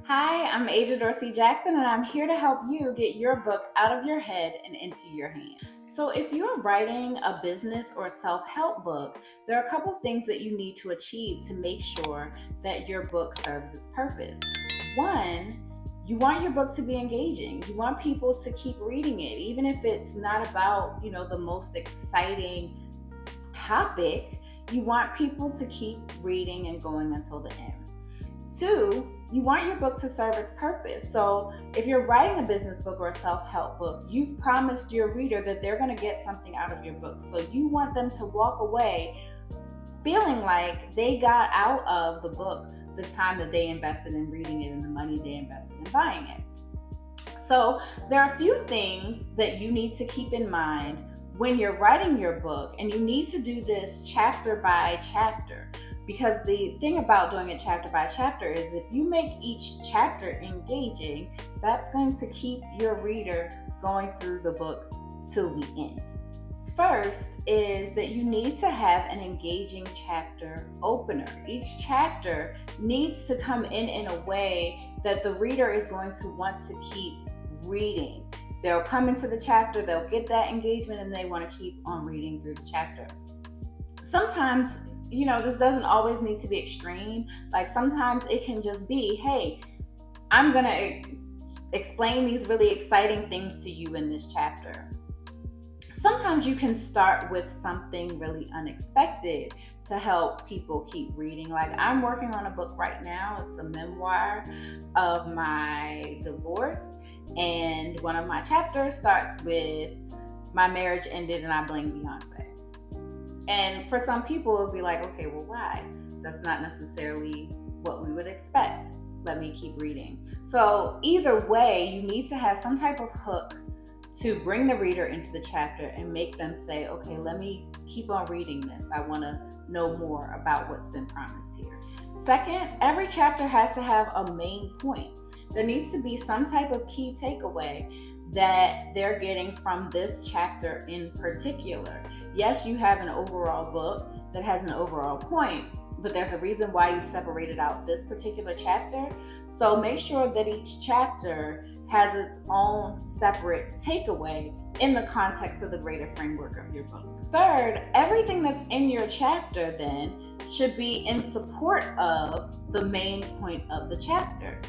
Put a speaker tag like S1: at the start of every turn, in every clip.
S1: Hi, I'm Aja Dorsey Jackson, and I'm here to help you get your book out of your head and into your hand. So, if you're writing a business or self help book, there are a couple things that you need to achieve to make sure that your book serves its purpose. One, you want your book to be engaging. You want people to keep reading it, even if it's not about, the most exciting topic. You want people to keep reading and going until the end. Two, you want your book to serve its purpose. So if you're writing a business book or a self-help book, you've promised your reader that they're going to get something out of your book. So you want them to walk away feeling like they got out of the book the time that they invested in reading it and the money they invested in buying it. So there are a few things that you need to keep in mind when you're writing your book, and you need to do this chapter by chapter. Because the thing about doing it chapter by chapter is if you make each chapter engaging, that's going to keep your reader going through the book till the end. First is that you need to have an engaging chapter opener. Each chapter needs to come in a way that the reader is going to want to keep reading. They'll come into the chapter, they'll get that engagement, and they want to keep on reading through the chapter. Sometimes, this doesn't always need to be extreme. Like sometimes it can just be, hey, I'm going to explain these really exciting things to you in this chapter. Sometimes you can start with something really unexpected to help people keep reading. Like I'm working on a book right now. It's a memoir of my divorce. And one of my chapters starts with my marriage ended and I blamed Beyonce. And for some people, it'll be like, okay, well, why? That's not necessarily what we would expect. Let me keep reading. So either way, you need to have some type of hook to bring the reader into the chapter and make them say, okay, let me keep on reading this. I want to know more about what's been promised here. Second, every chapter has to have a main point. There needs to be some type of key takeaway that they're getting from this chapter in particular. Yes, you have an overall book that has an overall point, but there's a reason why you separated out this particular chapter. So make sure that each chapter has its own separate takeaway in the context of the greater framework of your book. Third, everything that's in your chapter then should be in support of the main point of the chapter.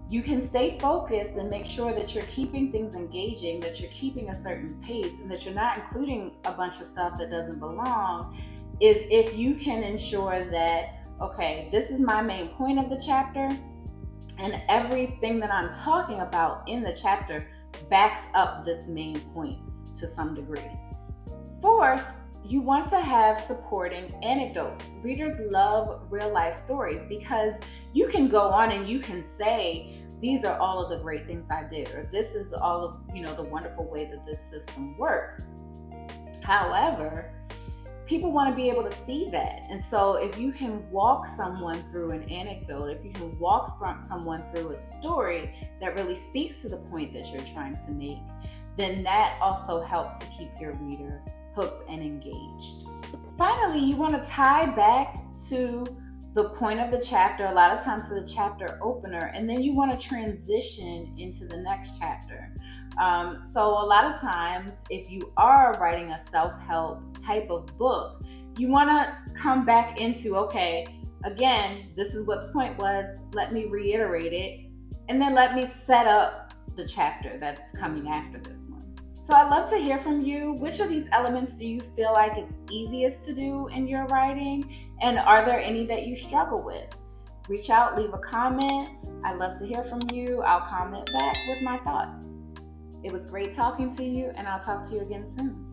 S1: You can stay focused and make sure that you're keeping things engaging, that you're keeping a certain pace, and that you're not including a bunch of stuff that doesn't belong, is if you can ensure that, okay, this is my main point of the chapter, and everything that I'm talking about in the chapter backs up this main point to some degree. Fourth, you want to have supporting anecdotes. Readers love real life stories because you can go on and you can say, these are all of the great things I did, or this is all of, the wonderful way that this system works. However, people want to be able to see that. And so if you can walk someone through an anecdote, if you can walk someone through a story that really speaks to the point that you're trying to make, then that also helps to keep your reader hooked and engaged. Finally, you want to tie back to the point of the chapter, a lot of times to the chapter opener, and then you want to transition into the next chapter. So a lot of times, if you are writing a self-help type of book, you want to come back into, okay, again, this is what the point was, let me reiterate it, and then let me set up the chapter that's coming after this one. So I'd love to hear from you. Which of these elements do you feel like it's easiest to do in your writing? And are there any that you struggle with? Reach out, leave a comment. I'd love to hear from you. I'll comment back with my thoughts. It was great talking to you, and I'll talk to you again soon.